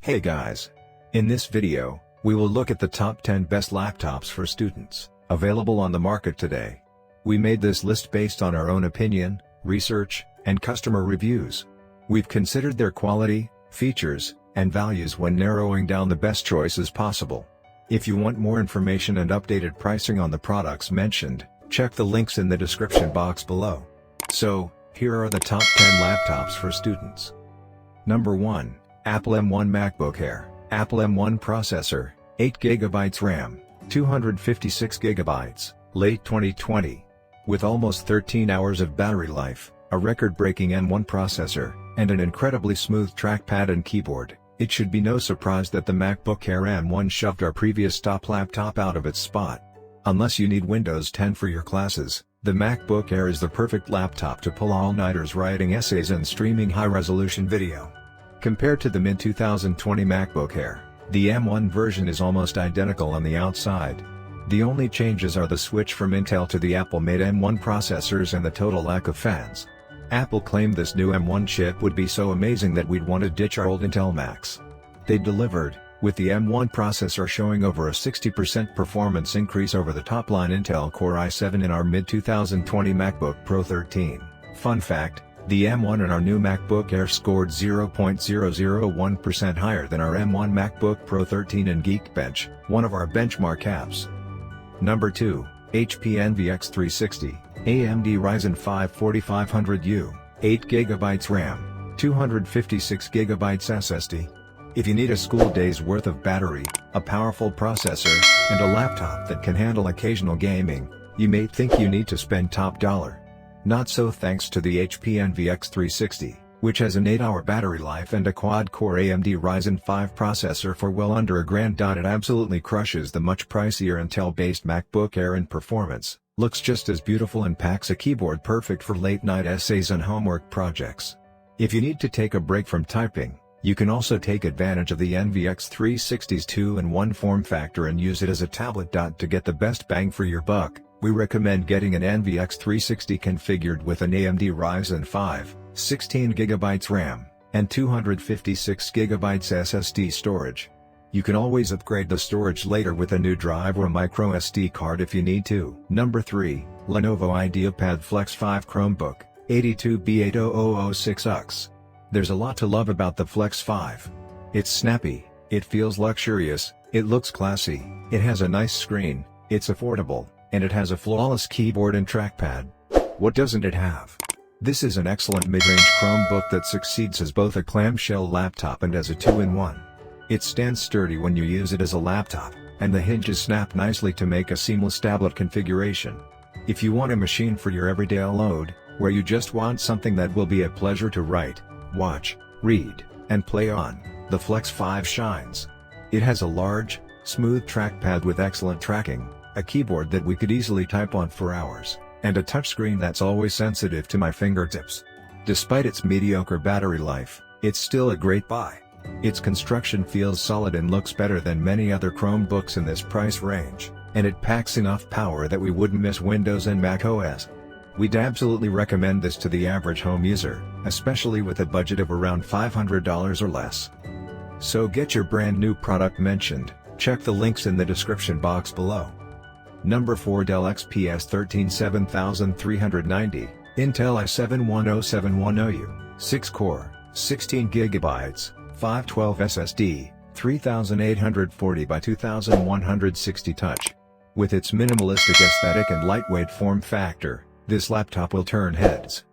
Hey guys! In this video, we will look at the top 10 best laptops for students, available on the market today. We made this list based on our own opinion, research, and customer reviews. We've considered their quality, features, and values when narrowing down the best choices possible. If you want more information and updated pricing on the products mentioned, check the links in the description box below. So, here are the top 10 laptops for students. Number 1. Apple M1 MacBook Air. Apple M1 processor, 8GB RAM, 256GB, late 2020. With almost 13 hours of battery life, a record-breaking M1 processor, and an incredibly smooth trackpad and keyboard, it should be no surprise that the MacBook Air M1 shoved our previous top laptop out of its spot. Unless you need Windows 10 for your classes, the MacBook Air is the perfect laptop to pull all-nighters writing essays and streaming high-resolution video. Compared to the mid-2020 MacBook Air, the M1 version is almost identical on the outside. The only changes are the switch from Intel to the Apple-made M1 processors and the total lack of fans. Apple claimed this new M1 chip would be so amazing that we'd want to ditch our old Intel Macs. They delivered, with the M1 processor showing over a 60% performance increase over the top-line Intel Core i7 in our mid-2020 MacBook Pro 13. Fun fact, the M1 in our new MacBook Air scored 0.001% higher than our M1 MacBook Pro 13 in Geekbench, one of our benchmark apps. Number 2, HP NVX 360, AMD Ryzen 5 4500U, 8GB RAM, 256GB SSD. If you need a school day's worth of battery, a powerful processor, and a laptop that can handle occasional gaming, you may think you need to spend top dollar. Not so thanks to the HP NVX 360, which has an 8-hour battery life and a quad-core AMD Ryzen 5 processor for well under $1,000. It absolutely crushes the much pricier Intel-based MacBook Air in performance, looks just as beautiful and packs a keyboard perfect for late-night essays and homework projects. If you need to take a break from typing, you can also take advantage of the NVX 360's 2-in-1 form factor and use it as a tablet. To get the best bang for your buck, we recommend getting an NVX 360 configured with an AMD Ryzen 5, 16GB RAM, and 256GB SSD storage. You can always upgrade the storage later with a new drive or a microSD card if you need to. Number 3, Lenovo IdeaPad Flex 5 Chromebook, 82B80006UX. There's a lot to love about the Flex 5. It's snappy, it feels luxurious, it looks classy, it has a nice screen, it's affordable, and it has a flawless keyboard and trackpad. What doesn't it have? This is an excellent mid-range Chromebook that succeeds as both a clamshell laptop and as a 2-in-1. It stands sturdy when you use it as a laptop, and the hinges snap nicely to make a seamless tablet configuration. If you want a machine for your everyday load, where you just want something that will be a pleasure to write, watch, read, and play on, the Flex 5 shines. It has a large, smooth trackpad with excellent tracking, a keyboard that we could easily type on for hours, and a touchscreen that's always sensitive to my fingertips. Despite its mediocre battery life, it's still a great buy. Its construction feels solid and looks better than many other Chromebooks in this price range, and it packs enough power that we wouldn't miss Windows and Mac OS. We'd absolutely recommend this to the average home user, especially with a budget of around $500 or less. So get your brand new product mentioned, check the links in the description box below. Number 4, Dell XPS 13 7390, Intel i7-10710U, 6-core, 16GB, 512 SSD, 3840 by 2160 touch. With its minimalistic aesthetic and lightweight form factor, this laptop will turn heads.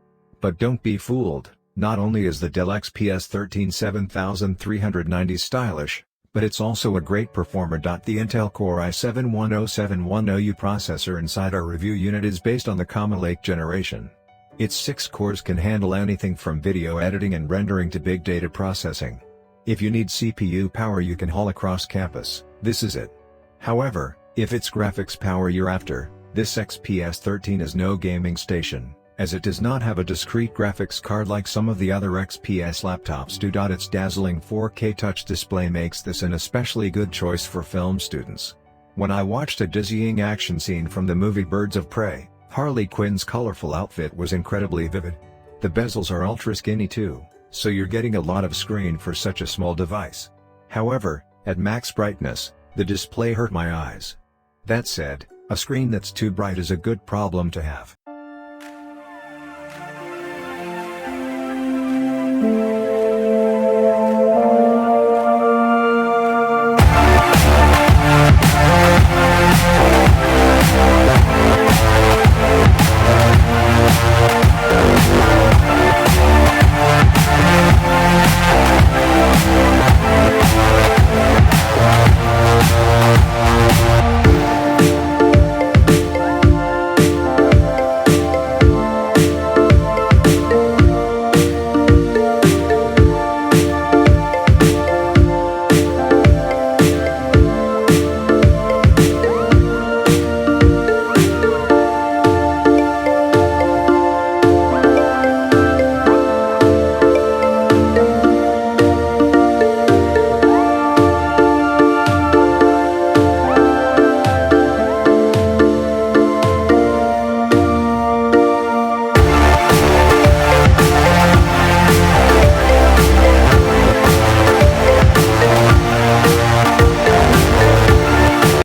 But don't be fooled, not only is the Dell XPS 13 7390 stylish, but it's also a great performer. The Intel Core i7-10710U processor inside our review unit is based on the Common Lake generation. Its 6 cores can handle anything from video editing and rendering to big data processing. If you need CPU power you can haul across campus, this is it. However, if it's graphics power you're after, this XPS 13 is no gaming station, as it does not have a discrete graphics card like some of the other XPS laptops do. Its dazzling 4K touch display makes this an especially good choice for film students. When I watched a dizzying action scene from the movie Birds of Prey, Harley Quinn's colorful outfit was incredibly vivid. The bezels are ultra skinny too, so you're getting a lot of screen for such a small device. However, at max brightness, the display hurt my eyes. That said, a screen that's too bright is a good problem to have.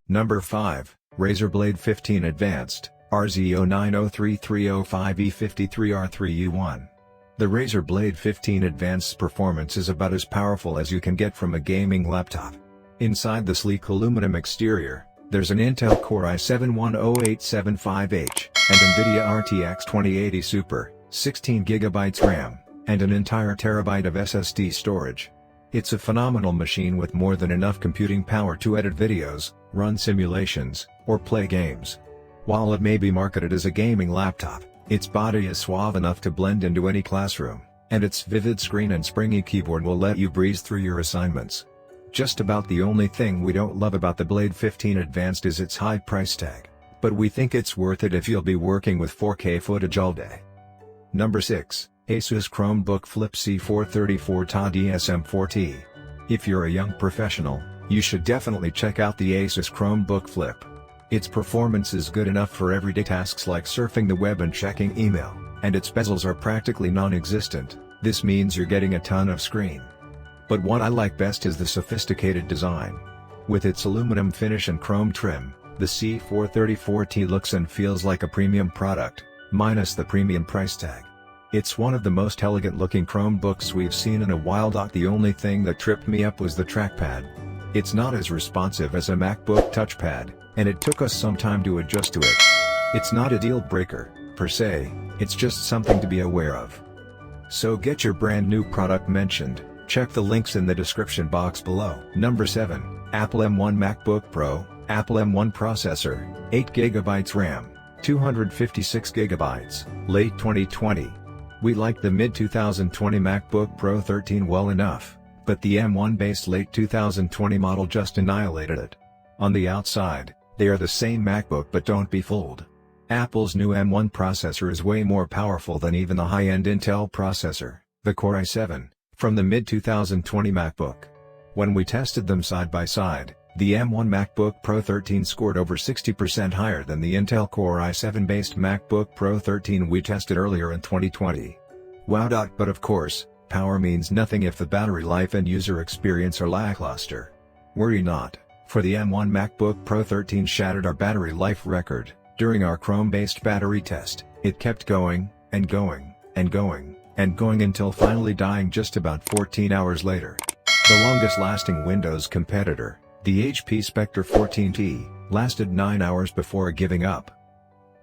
Number 5, Razer Blade 15 Advanced, RZ09033005E53R3U1. The Razer Blade 15 Advanced's performance is about as powerful as you can get from a gaming laptop. Inside the sleek aluminum exterior, there's an Intel Core i7-10875H, and NVIDIA RTX 2080 Super, 16GB RAM, and an entire terabyte of SSD storage. It's a phenomenal machine with more than enough computing power to edit videos, run simulations, or play games. While it may be marketed as a gaming laptop, its body is suave enough to blend into any classroom, and its vivid screen and springy keyboard will let you breeze through your assignments. Just about the only thing we don't love about the Blade 15 Advanced is its high price tag, but we think it's worth it if you'll be working with 4K footage all day. Number 6. Asus Chromebook Flip C434 DSM4T. If you're a young professional, you should definitely check out the Asus Chromebook Flip. Its performance is good enough for everyday tasks like surfing the web and checking email, and its bezels are practically non-existent. This means you're getting a ton of screen. But what I like best is the sophisticated design. With its aluminum finish and chrome trim, the C434T looks and feels like a premium product, minus the premium price tag. It's one of the most elegant looking Chromebooks we've seen in a while. The only thing that tripped me up was the trackpad. It's not as responsive as a MacBook touchpad, and it took us some time to adjust to it. It's not a deal breaker, per se, it's just something to be aware of. So get your brand new product mentioned, check the links in the description box below. Number 7, Apple M1 MacBook Pro, Apple M1 processor, 8GB RAM, 256GB, late 2020. We liked the mid-2020 MacBook Pro 13 well enough, but the M1-based late 2020 model just annihilated it. On the outside, they are the same MacBook, but don't be fooled. Apple's new M1 processor is way more powerful than even the high-end Intel processor, the Core i7, from the mid-2020 MacBook. When we tested them side by side, the M1 MacBook Pro 13 scored over 60% higher than the Intel Core i7-based MacBook Pro 13 we tested earlier in 2020. Wow. But of course, power means nothing if the battery life and user experience are lackluster. Worry not, for the M1 MacBook Pro 13 shattered our battery life record. During our Chrome-based battery test, it kept going, and going, and going, and going until finally dying just about 14 hours later. The longest-lasting Windows competitor, the HP Spectre 14T, lasted 9 hours before giving up.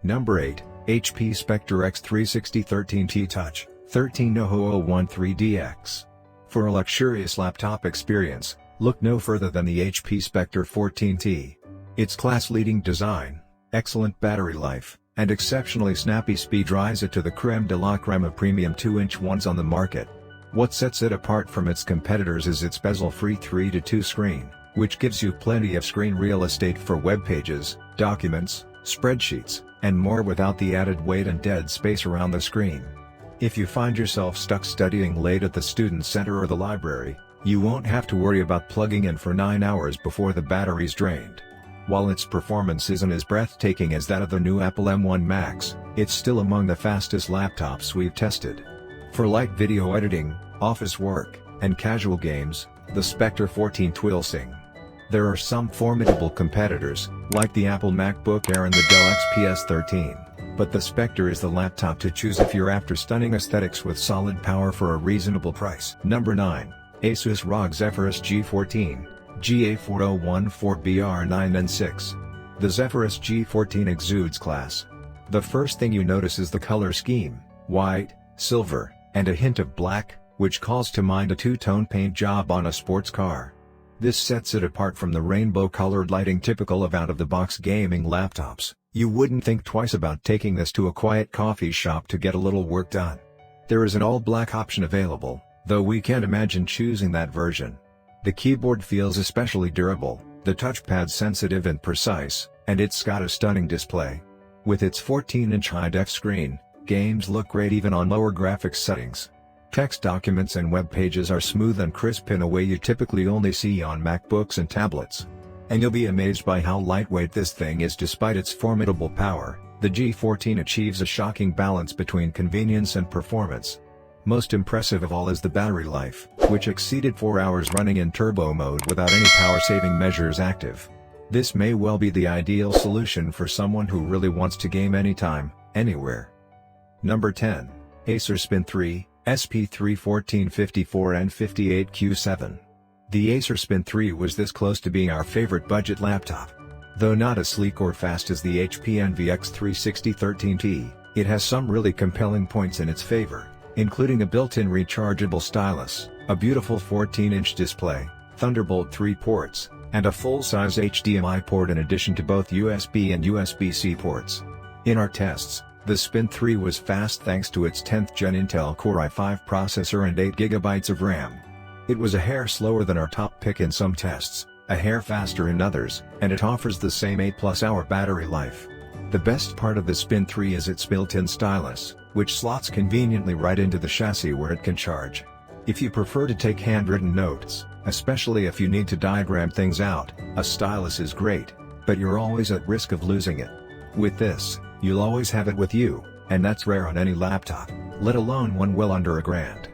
Number 8, HP Spectre X360 13T Touch, 130013DX. For a luxurious laptop experience, look no further than the HP Spectre 14T. Its class-leading design, excellent battery life, and exceptionally snappy speed rise it to the creme de la creme of premium 2-inch ones on the market. What sets it apart from its competitors is its bezel-free 3:2 screen, which gives you plenty of screen real estate for web pages, documents, spreadsheets, and more without the added weight and dead space around the screen. If you find yourself stuck studying late at the student center or the library, you won't have to worry about plugging in for 9 hours before the battery's drained. While its performance isn't as breathtaking as that of the new Apple M1 Max, it's still among the fastest laptops we've tested. For light video editing, office work, and casual games, The Spectre 14 Twilsing. There are some formidable competitors, like the Apple MacBook Air and the Dell XPS 13, but the Spectre is the laptop to choose if you're after stunning aesthetics with solid power for a reasonable price. Number 9. Asus ROG Zephyrus G14, GA4014BR9N6. The Zephyrus G14 exudes class. The first thing you notice is the color scheme: white, silver, and a hint of black, which calls to mind a two-tone paint job on a sports car. This sets it apart from the rainbow-colored lighting typical of out-of-the-box gaming laptops. You wouldn't think twice about taking this to a quiet coffee shop to get a little work done. There is an all-black option available, though we can't imagine choosing that version. The keyboard feels especially durable, the touchpad sensitive and precise, and it's got a stunning display. With its 14-inch high-def screen, games look great even on lower graphics settings. Text documents and web pages are smooth and crisp in a way you typically only see on MacBooks and tablets. And you'll be amazed by how lightweight this thing is despite its formidable power. The G14 achieves a shocking balance between convenience and performance. Most impressive of all is the battery life, which exceeded 4 hours running in turbo mode without any power-saving measures active. This may well be the ideal solution for someone who really wants to game anytime, anywhere. Number 10. Acer Spin 3, SP3-1454N58Q7. The Acer Spin 3 was this close to being our favorite budget laptop. Though not as sleek or fast as the HP Envy X36013T, it has some really compelling points in its favor, including a built-in rechargeable stylus, a beautiful 14-inch display, Thunderbolt 3 ports, and a full-size HDMI port in addition to both USB and USB-C ports. In our tests, the Spin 3 was fast thanks to its 10th Gen Intel Core i5 processor and 8GB of RAM. It was a hair slower than our top pick in some tests, a hair faster in others, and it offers the same 8+ hour battery life. The best part of the Spin 3 is its built-in stylus, which slots conveniently right into the chassis where it can charge. If you prefer to take handwritten notes, especially if you need to diagram things out, a stylus is great, but you're always at risk of losing it. With this, you'll always have it with you, and that's rare on any laptop, let alone one well under $1,000.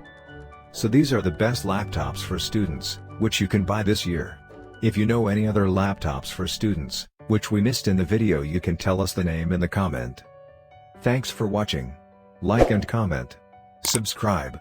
So these are the best laptops for students, which you can buy this year. If you know any other laptops for students, which we missed in the video, you can tell us the name in the comment. Thanks for watching. Like and comment. Subscribe.